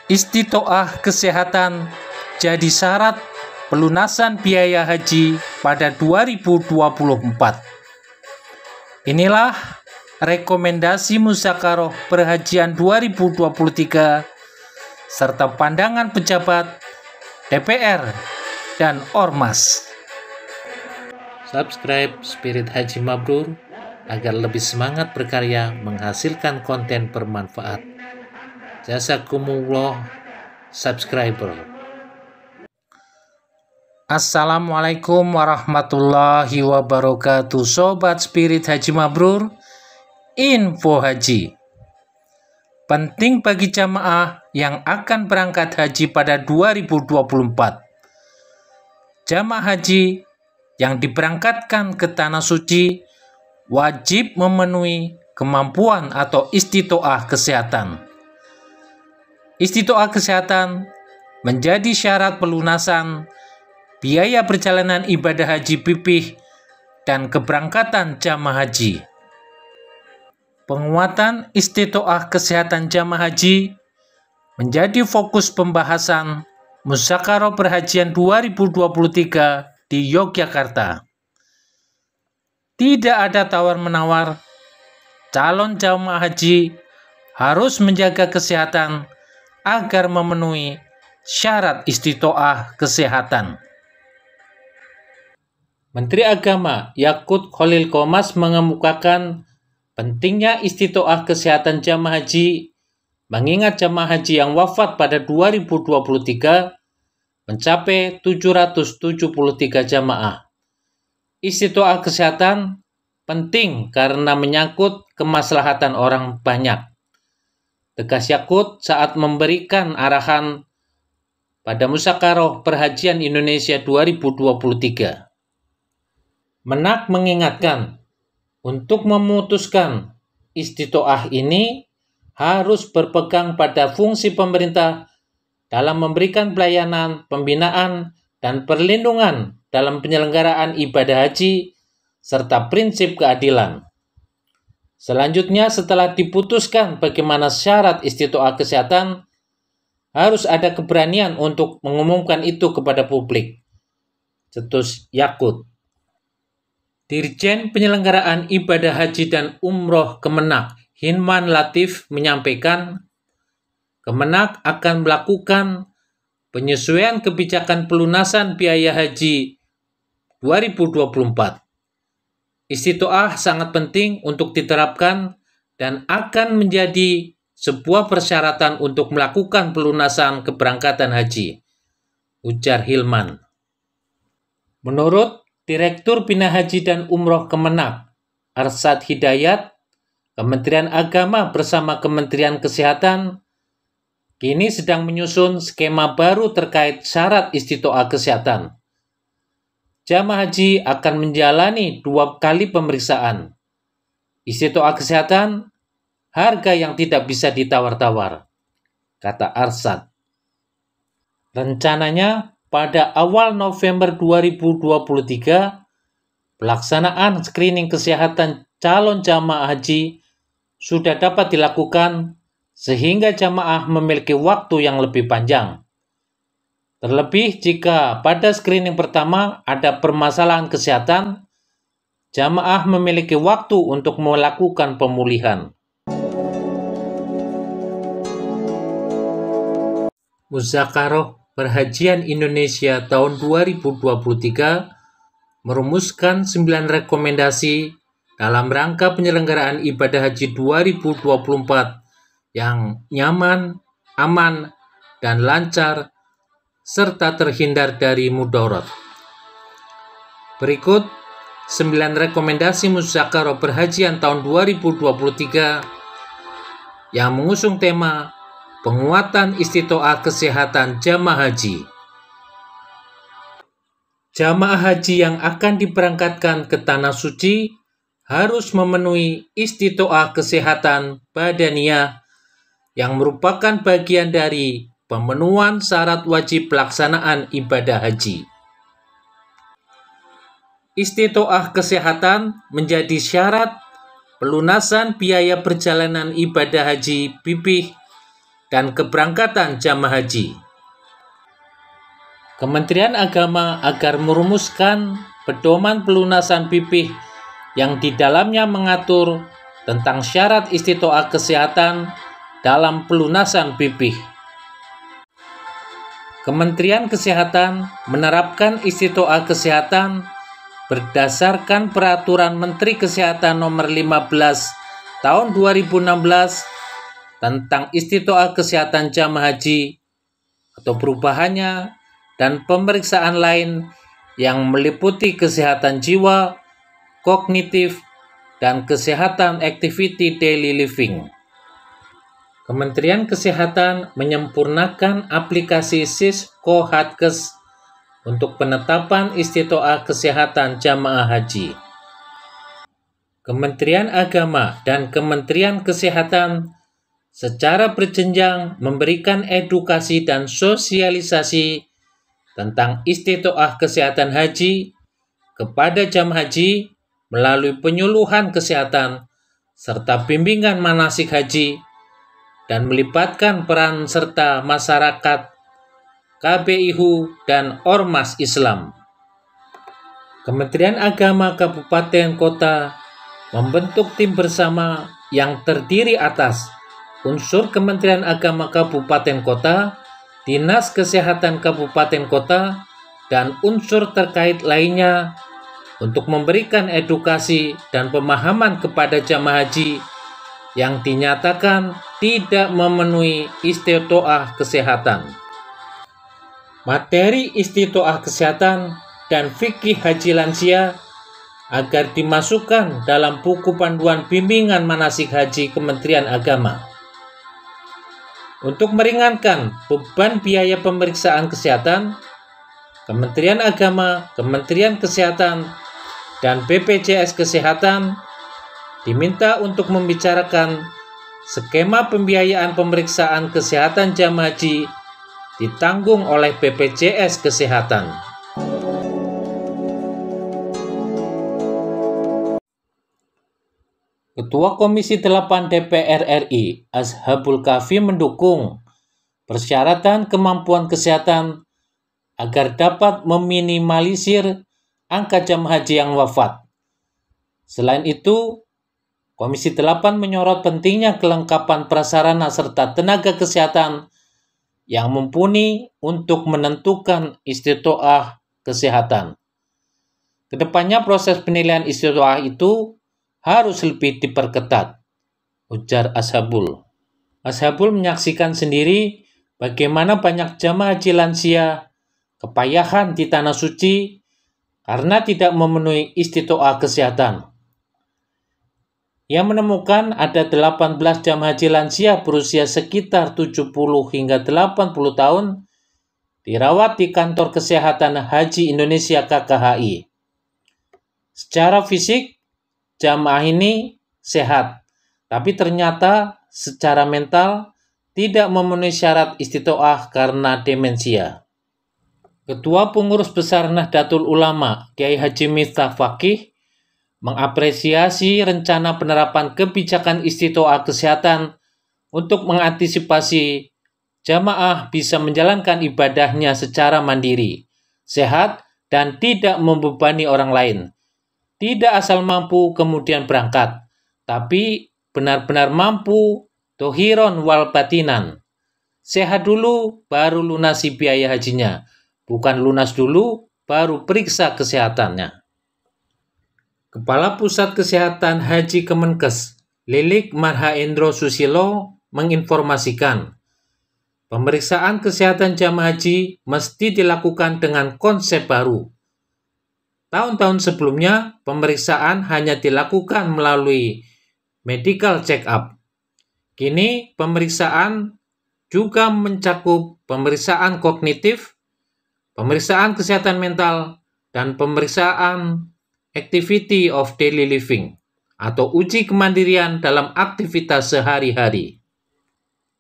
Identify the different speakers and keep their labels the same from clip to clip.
Speaker 1: Istitoah kesehatan jadi syarat pelunasan biaya haji pada 2024. Inilah rekomendasi Musyawarah Perhajian 2023 serta pandangan pejabat DPR dan Ormas. Subscribe Spirit Haji Mabrur agar lebih semangat berkarya menghasilkan konten bermanfaat. Jazakumullah subscriber. Assalamualaikum warahmatullahi wabarakatuh. Sobat Spirit Haji Mabrur, info haji. Penting bagi jamaah yang akan berangkat haji pada 2024. Jamaah haji yang diberangkatkan ke Tanah Suci wajib memenuhi kemampuan atau istitoah kesehatan. Istitoah kesehatan menjadi syarat pelunasan biaya perjalanan ibadah haji pipih dan keberangkatan jamaah haji. Penguatan istitoah kesehatan jamaah haji menjadi fokus pembahasan Musyawarah Perhajian 2023 di Yogyakarta. Tidak ada tawar-menawar, calon jamaah haji harus menjaga kesehatan agar memenuhi syarat istitoah kesehatan. Menteri Agama Yakut Khalil Qomas mengemukakan pentingnya istitoah kesehatan jamaah haji, mengingat jamaah haji yang wafat pada 2023 mencapai 773 jamaah. Istitoah kesehatan penting karena menyangkut kemaslahatan orang banyak. Tegas Yakut saat memberikan arahan pada Musyawarah Perhajian Indonesia 2023. Menak mengingatkan, untuk memutuskan istitoah ini harus berpegang pada fungsi pemerintah dalam memberikan pelayanan, pembinaan, dan perlindungan dalam penyelenggaraan ibadah haji, serta prinsip keadilan. Selanjutnya, setelah diputuskan bagaimana syarat istitoah kesehatan, harus ada keberanian untuk mengumumkan itu kepada publik. Cetus Yakut. Dirjen Penyelenggaraan Ibadah Haji dan Umroh Kemenak, Hinman Latif, menyampaikan, Kemenak akan melakukan penyesuaian kebijakan pelunasan biaya haji 2024. Istitoah sangat penting untuk diterapkan dan akan menjadi sebuah persyaratan untuk melakukan pelunasan keberangkatan haji, ujar Hilman. Menurut Direktur Bina Haji dan Umroh Kemenak, Arsyad Hidayat, Kementerian Agama bersama Kementerian Kesehatan kini sedang menyusun skema baru terkait syarat istitoah kesehatan. Jamaah haji akan menjalani 2 kali pemeriksaan. Istitoah kesehatan, harga yang tidak bisa ditawar-tawar, kata Arsyad. Rencananya pada awal November 2023, pelaksanaan screening kesehatan calon jamaah haji sudah dapat dilakukan sehingga jamaah memiliki waktu yang lebih panjang. Terlebih jika pada screening pertama ada permasalahan kesehatan, jamaah memiliki waktu untuk melakukan pemulihan. Musyawarah Perhajian Indonesia tahun 2023 merumuskan 9 rekomendasi dalam rangka penyelenggaraan ibadah haji 2024 yang nyaman, aman, dan lancar, serta terhindar dari mudarat. Berikut 9 rekomendasi Musyawarah Perhajian tahun 2023 yang mengusung tema penguatan istitoah kesehatan jamaah haji. Jamaah haji yang akan diberangkatkan ke Tanah Suci harus memenuhi istitoah kesehatan badaniyah yang merupakan bagian dari pemenuhan syarat wajib pelaksanaan ibadah haji. Istitoah kesehatan menjadi syarat pelunasan biaya perjalanan ibadah haji pipih dan keberangkatan jamaah haji. Kementerian Agama agar merumuskan pedoman pelunasan BPIH yang di dalamnya mengatur tentang syarat istitoah kesehatan dalam pelunasan BPIH. Kementerian Kesehatan menerapkan istitoah kesehatan berdasarkan Peraturan Menteri Kesehatan Nomor 15 Tahun 2016 tentang istitoah kesehatan jamaah haji atau perubahannya dan pemeriksaan lain yang meliputi kesehatan jiwa, kognitif, dan kesehatan activity daily living. Kementerian Kesehatan menyempurnakan aplikasi Siskohatkes untuk penetapan istitoah kesehatan jamaah haji. Kementerian Agama dan Kementerian Kesehatan secara berjenjang memberikan edukasi dan sosialisasi tentang istitoah kesehatan haji kepada jamaah haji melalui penyuluhan kesehatan serta bimbingan manasik haji dan melibatkan peran serta masyarakat, KBIHU, dan Ormas Islam. Kementerian Agama Kabupaten Kota membentuk tim bersama yang terdiri atas unsur Kementerian Agama Kabupaten Kota, Dinas Kesehatan Kabupaten Kota, dan unsur terkait lainnya untuk memberikan edukasi dan pemahaman kepada jamaah haji yang dinyatakan tidak memenuhi istitoah kesehatan. Materi istitoah kesehatan dan fikih haji lansia agar dimasukkan dalam buku panduan bimbingan manasik haji Kementerian Agama. Untuk meringankan beban biaya pemeriksaan kesehatan, Kementerian Agama, Kementerian Kesehatan, dan BPJS Kesehatan diminta untuk membicarakan skema pembiayaan pemeriksaan kesehatan jamaah haji ditanggung oleh BPJS Kesehatan. Ketua Komisi 8 DPR RI, Ashabul Kahfi, mendukung persyaratan kemampuan kesehatan agar dapat meminimalisir angka jamaah haji yang wafat. Selain itu, Komisi 8 menyorot pentingnya kelengkapan prasarana serta tenaga kesehatan yang mumpuni untuk menentukan istitoah kesehatan. Kedepannya proses penilaian istitoah itu harus lebih diperketat, ujar Ashabul. Ashabul menyaksikan sendiri bagaimana banyak jamaah haji lansia kepayahan di Tanah Suci karena tidak memenuhi istitoah kesehatan. Ia menemukan ada 18 jamaah haji lansia berusia sekitar 70 hingga 80 tahun dirawat di Kantor Kesehatan Haji Indonesia KKHI. Secara fisik, jamaah ini sehat, tapi ternyata secara mental tidak memenuhi syarat istitoah karena demensia. Ketua Pengurus Besar Nahdlatul Ulama, Kiai Haji Miftah Faqih, mengapresiasi rencana penerapan kebijakan istitoah kesehatan untuk mengantisipasi jamaah bisa menjalankan ibadahnya secara mandiri, sehat, dan tidak membebani orang lain. Tidak asal mampu kemudian berangkat, tapi benar-benar mampu tohiron wal batinan. Sehat dulu baru lunasi biaya hajinya, bukan lunas dulu baru periksa kesehatannya. Kepala Pusat Kesehatan Haji Kemenkes, Lilik Marhaendro Susilo, menginformasikan pemeriksaan kesehatan jamaah haji mesti dilakukan dengan konsep baru. Tahun-tahun sebelumnya, pemeriksaan hanya dilakukan melalui medical check-up. Kini, pemeriksaan juga mencakup pemeriksaan kognitif, pemeriksaan kesehatan mental, dan pemeriksaan activity of daily living atau uji kemandirian dalam aktivitas sehari-hari.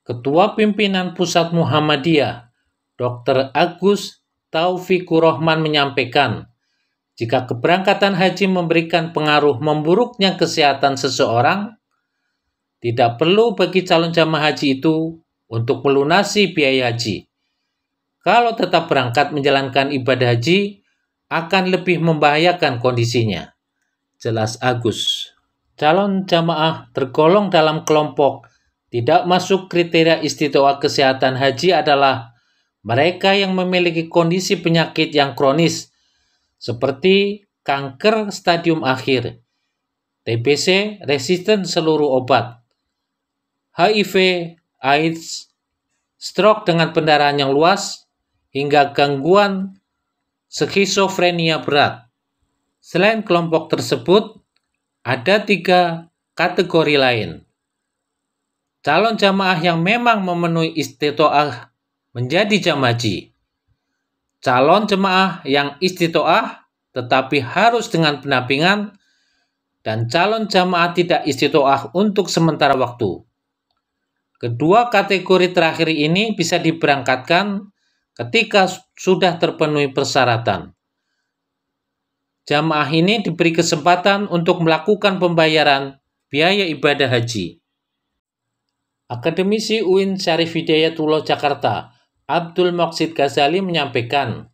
Speaker 1: Ketua Pimpinan Pusat Muhammadiyah, Dr. Agus Taufikur Rahman menyampaikan, jika keberangkatan haji memberikan pengaruh memburuknya kesehatan seseorang, tidak perlu bagi calon jamaah haji itu untuk melunasi biaya haji. Kalau tetap berangkat menjalankan ibadah haji, akan lebih membahayakan kondisinya. Jelas Agus. Calon jamaah tergolong dalam kelompok tidak masuk kriteria istitoah kesehatan haji adalah mereka yang memiliki kondisi penyakit yang kronis seperti kanker stadium akhir, TBC resisten seluruh obat, HIV, AIDS, stroke dengan pendarahan yang luas, hingga gangguan skizofrenia berat. Selain kelompok tersebut, ada 3 kategori lain. Calon jamaah yang memang memenuhi istitoah menjadi jamaah haji. Calon jemaah yang istitoah tetapi harus dengan pendampingan, dan calon jamaah tidak istitoah untuk sementara waktu. Kedua kategori terakhir ini bisa diberangkatkan ketika sudah terpenuhi persyaratan. Jamaah ini diberi kesempatan untuk melakukan pembayaran biaya ibadah haji. Akademisi UIN Syarif Hidayatullah Jakarta, Abdul Maqsid Ghazali menyampaikan,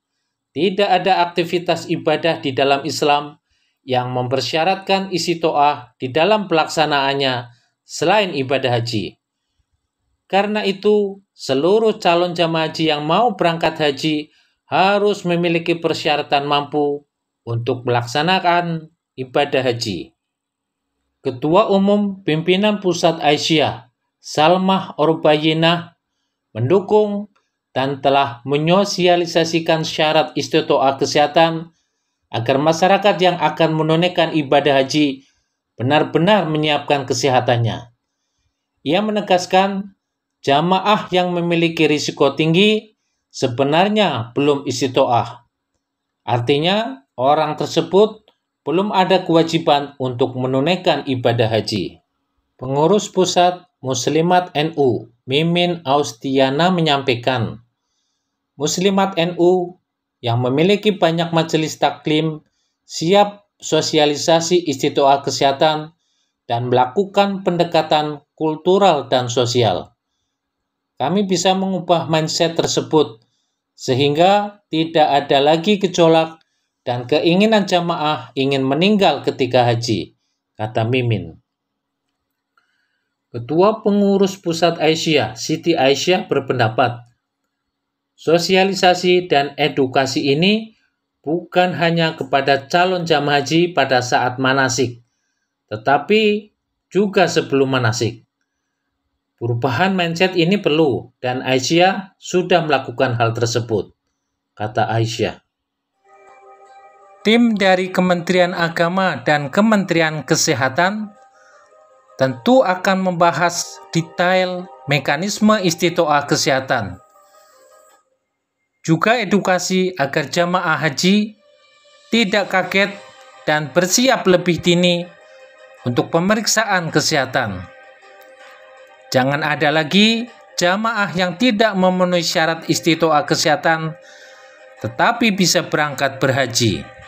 Speaker 1: tidak ada aktivitas ibadah di dalam Islam yang mempersyaratkan istitoah di dalam pelaksanaannya selain ibadah haji. Karena itu, seluruh calon jamaah haji yang mau berangkat haji harus memiliki persyaratan mampu untuk melaksanakan ibadah haji. Ketua Umum Pimpinan Pusat Aisyah, Salmah Orbayinah, mendukung dan telah menyosialisasikan syarat istitoah kesehatan agar masyarakat yang akan menunaikan ibadah haji benar-benar menyiapkan kesehatannya. Ia menegaskan, jamaah yang memiliki risiko tinggi sebenarnya belum istitoah. Artinya, orang tersebut belum ada kewajiban untuk menunaikan ibadah haji. Pengurus Pusat Muslimat NU, Mimin Austiana menyampaikan, Muslimat NU yang memiliki banyak majelis taklim siap sosialisasi istitoah kesehatan dan melakukan pendekatan kultural dan sosial. Kami bisa mengubah mindset tersebut sehingga tidak ada lagi gejolak dan keinginan jamaah ingin meninggal ketika haji, kata Mimin. Ketua Pengurus Pusat Aisyah, Siti Aisyah berpendapat, sosialisasi dan edukasi ini bukan hanya kepada calon jamaah haji pada saat manasik, tetapi juga sebelum manasik. Perubahan mindset ini perlu, dan Aisyah sudah melakukan hal tersebut, kata Aisyah. Tim dari Kementerian Agama dan Kementerian Kesehatan tentu akan membahas detail mekanisme istitoah kesehatan. Juga edukasi agar jamaah haji tidak kaget dan bersiap lebih dini untuk pemeriksaan kesehatan. Jangan ada lagi jamaah yang tidak memenuhi syarat istitoah kesehatan tetapi bisa berangkat berhaji.